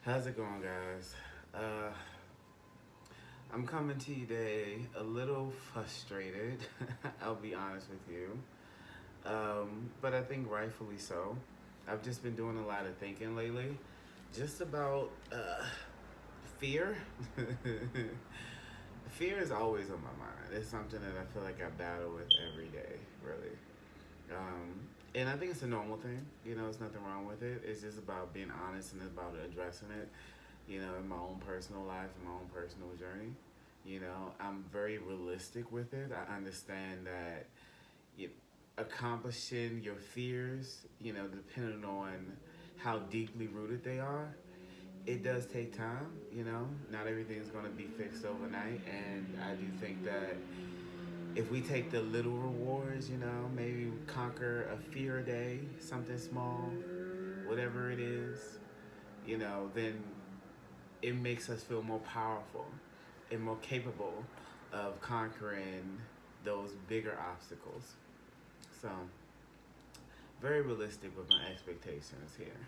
How's it going, guys? Uh, I'm coming to you today a little frustrated. I'll be honest with you, but I think rightfully so. I've just been doing a lot of thinking lately, just about fear. Fear is always on my mind. It's something that I feel like I battle with every day, really. And I think it's a normal thing. There's nothing wrong with it. It's just about being honest and about addressing it. In my own personal life, in my own personal journey. I'm very realistic with it. I understand that you, accomplishing your fears, depending on how deeply rooted they are, it does take time. Not everything's going to be fixed overnight. And I do think that if we take the little rewards, maybe conquer a fear a day, something small, whatever it is, then it makes us feel more powerful and more capable of conquering those bigger obstacles. So, very realistic with my expectations here.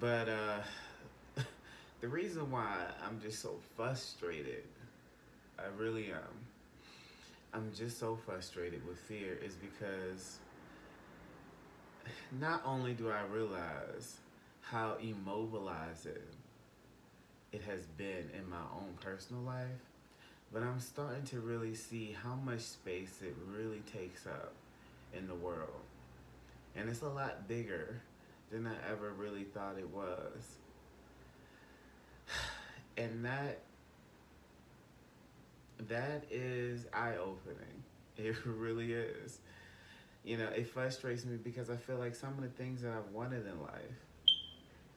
But the reason why I'm just so frustrated, I really am. I'm just so frustrated with fear is because not only do I realize how immobilizing it has been in my own personal life, but I'm starting to really see how much space it really takes up in the world. And it's a lot bigger than I ever really thought it was. And that is eye opening. It really is. It frustrates me because I feel like some of the things that I've wanted in life,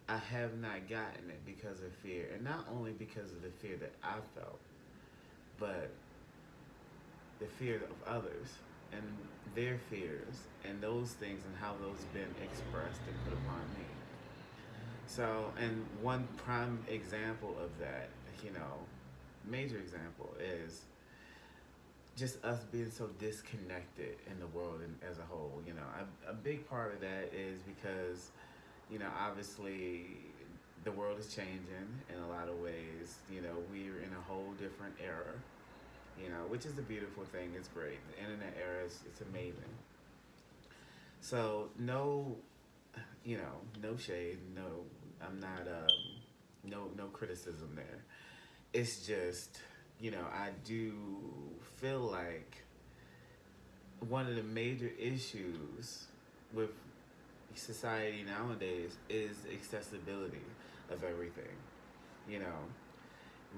I have not gotten it because of fear. And not only because of the fear that I felt, but the fear of others and their fears and those things and how those been expressed and put upon me. So, and one prime example of that, you know, major example is just us being so disconnected in the world and as a whole. A big part of that is because, obviously the world is changing in a lot of ways. We're in a whole different era, which is a beautiful thing. It's great. The internet era is it's amazing. So no, no shade. No, I'm not. No criticism there. It's just, I do feel like one of the major issues with society nowadays is accessibility of everything. You know,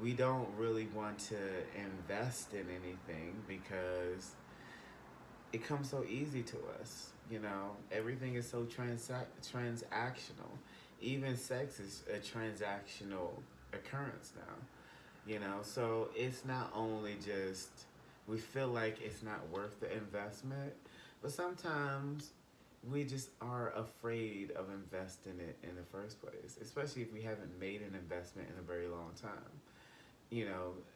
we don't really want to invest in anything because it comes so easy to us. Everything is so transactional. Even sex is a transactional occurrence now. So it's not only just we feel like it's not worth the investment, but sometimes we just are afraid of investing it in the first place, especially if we haven't made an investment in a very long time.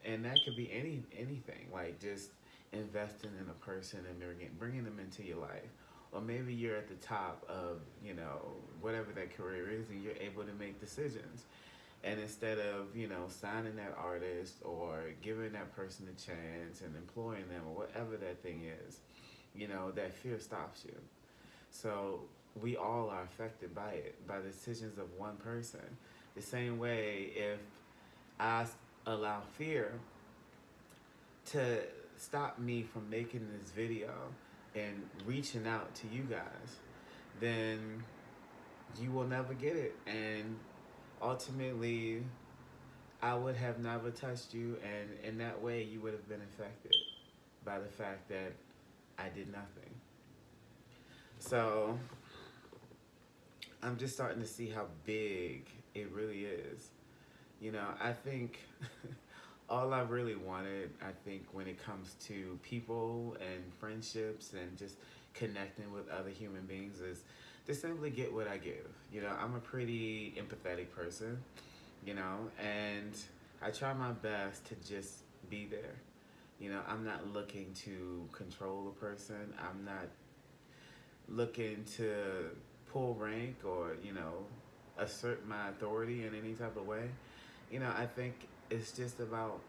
And that could be anything, like just investing in a person and bringing them into your life. Or maybe you're at the top of, whatever that career is and you're able to make decisions. And instead of, signing that artist or giving that person a chance and employing them or whatever that thing is, that fear stops you. So we all are affected by it, by the decisions of one person. The same way if I allow fear to stop me from making this video and reaching out to you guys, then you will never get it. And ultimately, I would have never touched you, and in that way, you would have been affected by the fact that I did nothing. So I'm just starting to see how big it really is. I think all I really wanted, I think, when it comes to people and friendships and just connecting with other human beings is to simply get what I give. I'm a pretty empathetic person, and I try my best to just be there. I'm not looking to control a person. I'm not looking to pull rank or, assert my authority in any type of way. I think it's just about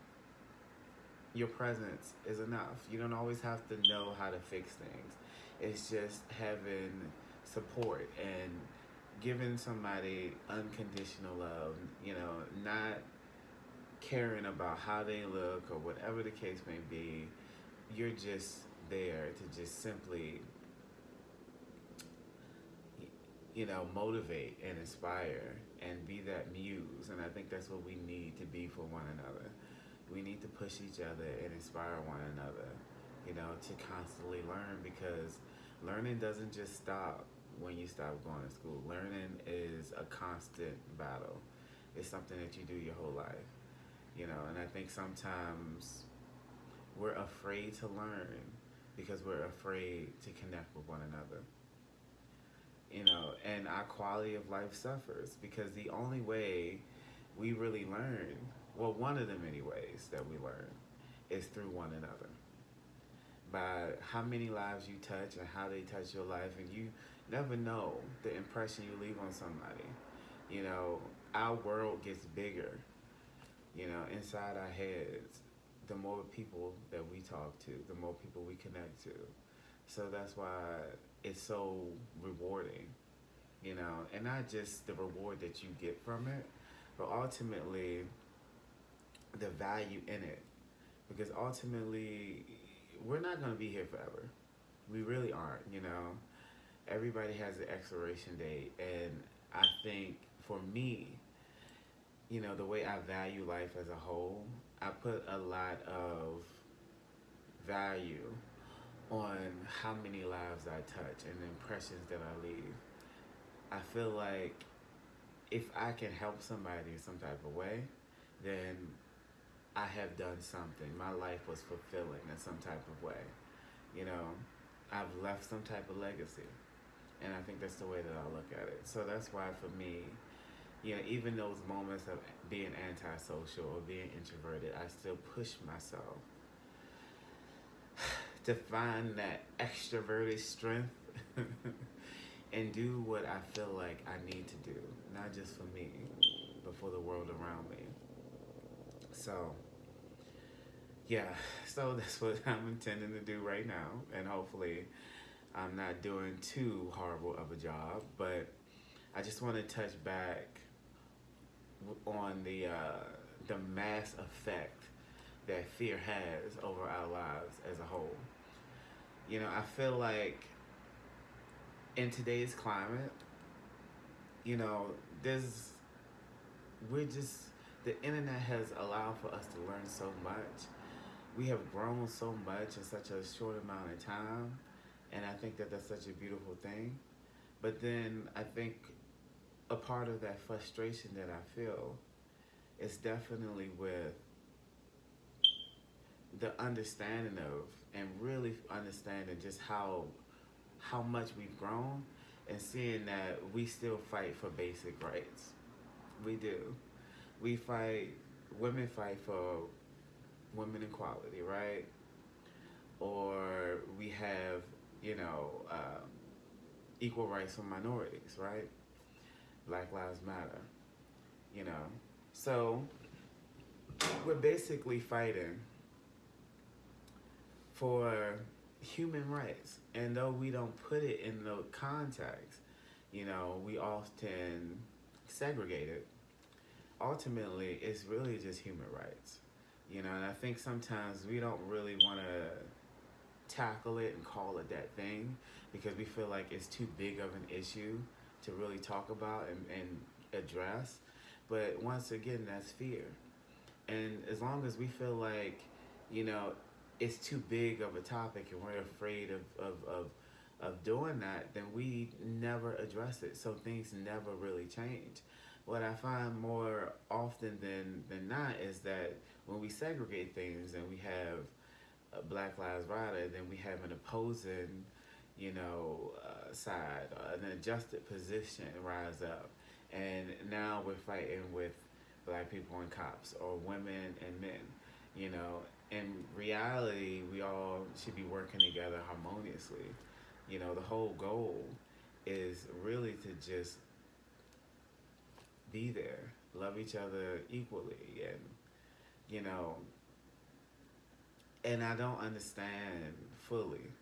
your presence is enough. You don't always have to know how to fix things. It's just having support and giving somebody unconditional love, not caring about how they look or whatever the case may be. You're just there to just simply, motivate and inspire and be that muse. And I think that's what we need to be for one another. We need to push each other and inspire one another, to constantly learn, because learning doesn't just stop when you stop going to school. Learning is a constant battle. It's something that you do your whole life, and I think sometimes we're afraid to learn because we're afraid to connect with one another. And our quality of life suffers because the only way we really learn, well, one of the many ways that we learn, is through one another. By how many lives you touch and how they touch your life, and you never know the impression you leave on somebody. Our world gets bigger, inside our heads, the more people that we talk to, the more people we connect to. So that's why it's so rewarding, and not just the reward that you get from it, but ultimately the value in it. Because ultimately, we're not going to be here forever. We really aren't. Everybody has an expiration date, and I think for me, the way I value life as a whole, I put a lot of value on how many lives I touch and the impressions that I leave. I feel like if I can help somebody in some type of way, then I have done something. My life was fulfilling in some type of way. You know, I've left some type of legacy. And I think that's the way that I look at it. So that's why for me, even those moments of being antisocial or being introverted, I still push myself to find that extroverted strength and do what I feel like I need to do, not just for me, but for the world around me. So, yeah, so that's what I'm intending to do right now, and hopefully I'm not doing too horrible of a job, but I just want to touch back on the mass effect that fear has over our lives as a whole. I feel like in today's climate, you know, there's we're just the internet has allowed for us to learn so much. We have grown so much in such a short amount of time, and I think that that's such a beautiful thing. But then I think a part of that frustration that I feel is definitely with the understanding of and really understanding just how much we've grown and seeing that we still fight for basic rights. We do. We fight, women fight for women equality, right? Or we have, equal rights for minorities, right? Black Lives Matter, you know. So we're basically fighting for human rights. And though we don't put it in the context, we often segregate it. Ultimately, it's really just human rights. And I think sometimes we don't really want to tackle it and call it that thing because we feel like it's too big of an issue to really talk about and address. But once again, that's fear. And as long as we feel like, you know, it's too big of a topic and we're afraid of doing that, then we never address it. So things never really change. What I find more often than not is that when we segregate things and we have Black Lives Matter, then we have an opposing, side, an adjusted position rise up. And now we're fighting with black people and cops or women and men, In reality, we all should be working together harmoniously. The whole goal is really to just be there, love each other equally, and you know, and I don't understand fully,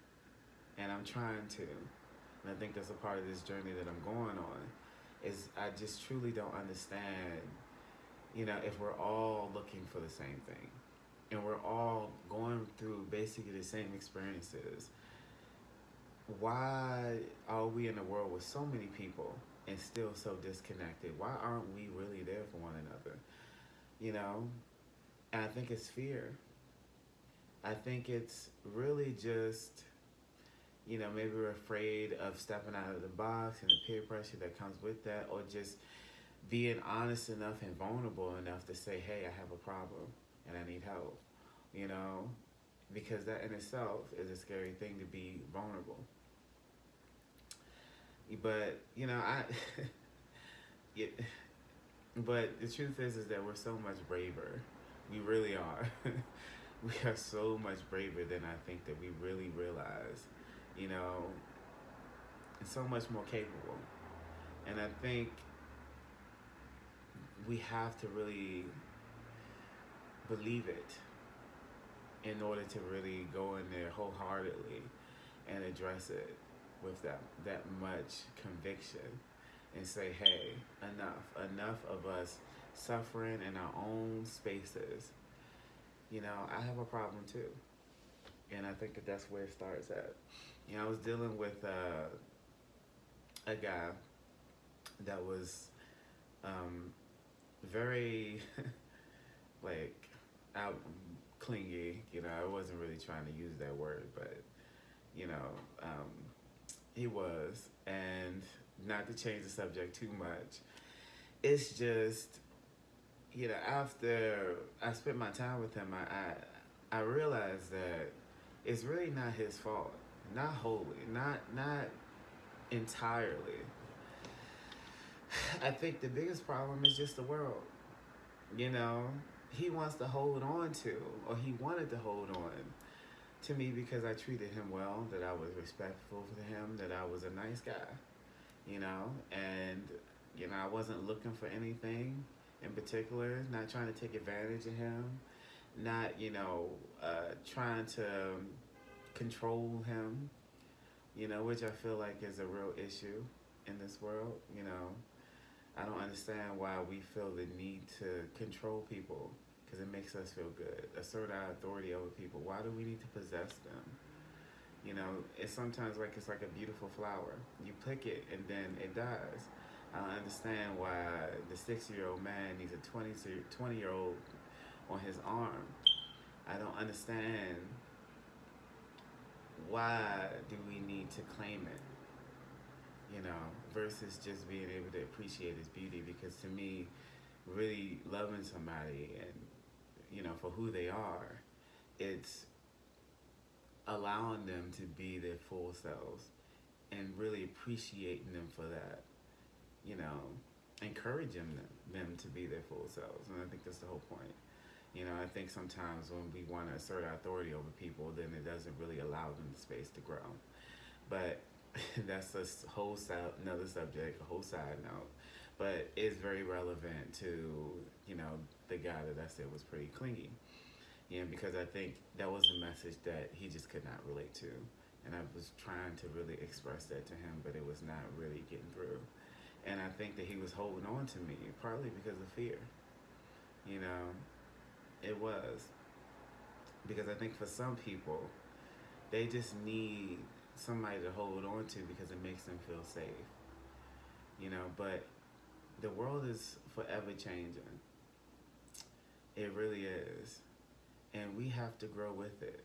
and I'm trying to, and I think that's a part of this journey that I'm going on. Is I just truly don't understand, if we're all looking for the same thing, and we're all going through basically the same experiences. Why are we in a world with so many people and still so disconnected? Why aren't we really there for one another? You know, and I think it's fear. I think it's really just, maybe we're afraid of stepping out of the box and the peer pressure that comes with that, or just being honest enough and vulnerable enough to say, hey, I have a problem and I need help, you know, because that in itself is a scary thing, to be vulnerable. But, yeah, but the truth is that we're so much braver. We really are. We are so much braver than I think that we really realize, you know, and so much more capable. And I think we have to really believe it in order to really go in there wholeheartedly and address it with that much conviction and say, hey, enough of us suffering in our own spaces. I have a problem too, and I think that that's where it starts at. I was dealing with a guy that was very like out clingy. I wasn't really trying to use that word, but you know, um, he was, and not to change the subject too much. It's just, after I spent my time with him, I realized that it's really not his fault, not wholly, not entirely. I think the biggest problem is just the world. You know, he wants to hold on to, or he wanted to hold on to me because I treated him well, that I was respectful to him, that I was a nice guy, and, I wasn't looking for anything in particular, not trying to take advantage of him, not, trying to control him, which I feel like is a real issue in this world. I don't understand why we feel the need to control people, because it makes us feel good. Assert our authority over people. Why do we need to possess them? It's sometimes like it's like a beautiful flower. You pick it and then it dies. I don't understand why the 60-year-old man needs a 20-year-old on his arm. I don't understand why do we need to claim it, versus just being able to appreciate its beauty. Because to me, really loving somebody and, for who they are, it's allowing them to be their full selves and really appreciating them for that, you know, encouraging them to be their full selves. And I think that's the whole point. I think sometimes when we want to assert our authority over people, then it doesn't really allow them the space to grow. But that's a whole another subject, a whole side note. But it's very relevant to, the guy that I said was pretty clingy. Because I think that was a message that he just could not relate to. And I was trying to really express that to him, but it was not really getting through. And I think that he was holding on to me, partly because of fear. You know, it was. Because I think for some people, they just need somebody to hold on to because it makes them feel safe. But the world is forever changing. It really is. And we have to grow with it.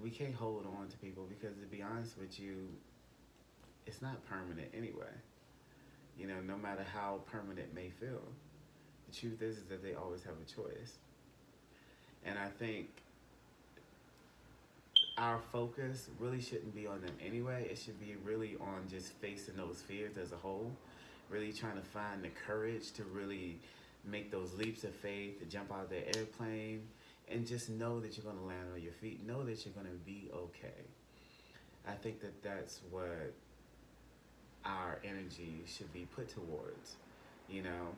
We can't hold on to people because, to be honest with you, it's not permanent anyway. No matter how permanent it may feel. The truth is that they always have a choice. And I think our focus really shouldn't be on them anyway. It should be really on just facing those fears as a whole. Really trying to find the courage to really make those leaps of faith, to jump out of the airplane, and just know that you're going to land on your feet. Know that you're going to be okay. I think that that's what our energy should be put towards. you know,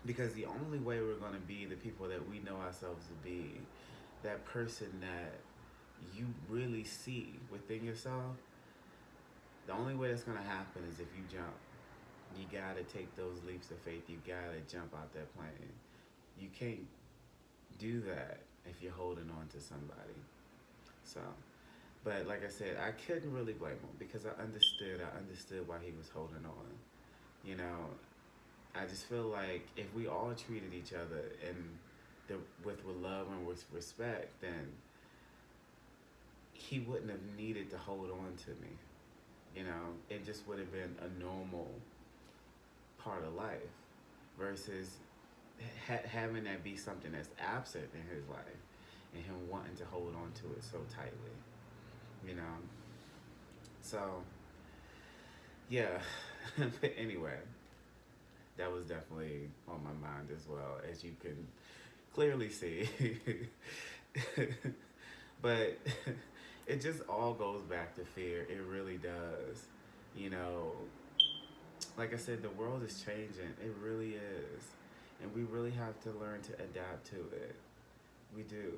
because the only way we're going to be the people that we know ourselves to be, that person that you really see within yourself, the only way that's going to happen is if you jump. You got to take those leaps of faith. You got to jump out that plane. You can't do that if you're holding on to somebody. So, but like I said, I couldn't really blame him because I understood. I understood why he was holding on. You know, I just feel like if we all treated each other with love and with respect, then he wouldn't have needed to hold on to me. You know, it just would have been a normal part of life versus having that be something that's absent in his life and him wanting to hold on to it so tightly. You know, so yeah. But anyway, that was definitely on my mind as well, as you can clearly see. But it just all goes back to fear. It really does. You know, like I said, the world is changing. It really is. And we really have to learn to adapt to it. We do.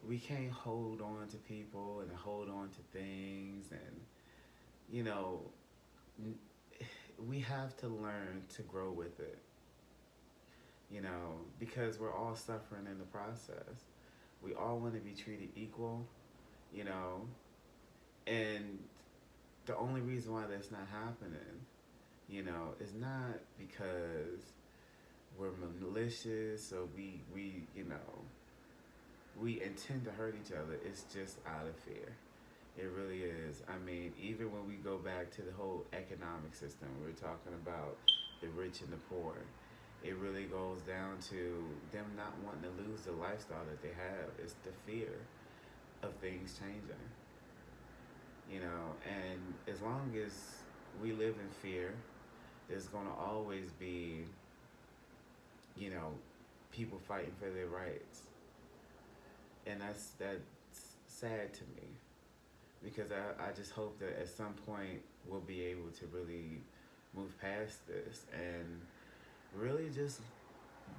We can't hold on to people and hold on to things. And, you know, we have to learn to grow with it. You know, because we're all suffering in the process. We all want to be treated equal, you know, and the only reason why that's not happening, you know, is not because we're malicious or we intend to hurt each other. It's just out of fear. It really is. I mean, even when we go back to the whole economic system, we're talking about the rich and the poor. It really goes down to them not wanting to lose the lifestyle that they have. It's the fear of things changing. You know, and as long as we live in fear, there's going to always be, you know, people fighting for their rights. And that's sad to me because I just hope that at some point we'll be able to really move past this and really just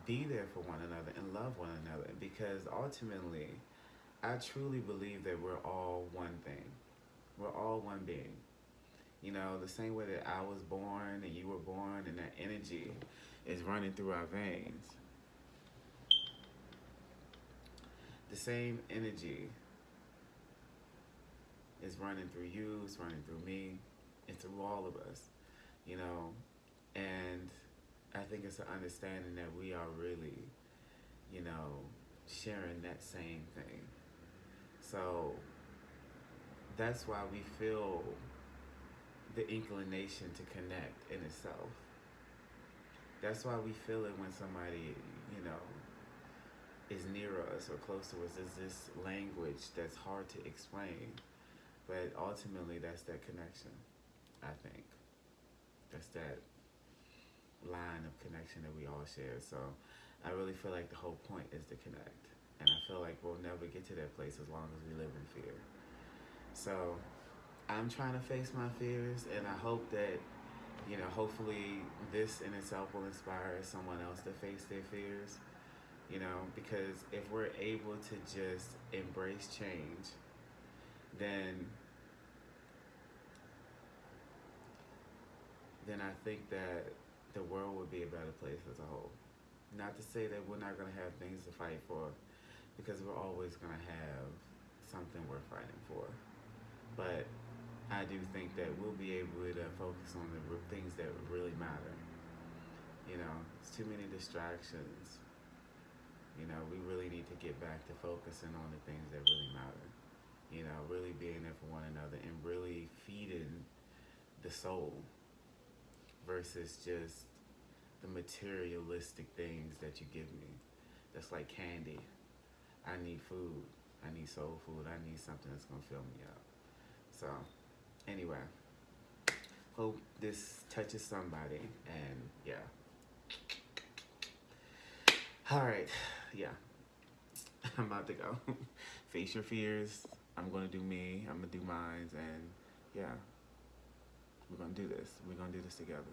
be there for one another and love one another, because ultimately I truly believe that we're all one thing. We're all one being. You know, the same way that I was born and you were born and that energy is running through our veins. The same energy is running through you, it's running through me, and through all of us, you know. And I think it's an understanding that we are really, you know, sharing that same thing. So that's why we feel the inclination to connect in itself. That's why we feel it when somebody, you know, is near us or close to us. Is this language that's hard to explain, but ultimately that's that connection. I think that's that line of connection that we all share. So I really feel like the whole point is to connect, and I feel like we'll never get to that place as long as we live in fear. So I'm trying to face my fears, and I hope that, you know, hopefully this in itself will inspire someone else to face their fears, you know, because if we're able to just embrace change, then I think that the world would be a better place as a whole. Not to say that we're not going to have things to fight for, because we're always going to have something we're fighting for. But I do think that we'll be able to focus on the things that really matter. You know, it's too many distractions. You know, we really need to get back to focusing on the things that really matter. You know, really being there for one another and really feeding the soul versus just the materialistic things that you give me. That's like candy. I need food. I need soul food. I need something that's going to fill me up. So, anyway, hope this touches somebody. And yeah. All right. Yeah. I'm about to go. Face your fears. I'm going to do me. I'm going to do mine. And yeah, we're going to do this. We're going to do this together.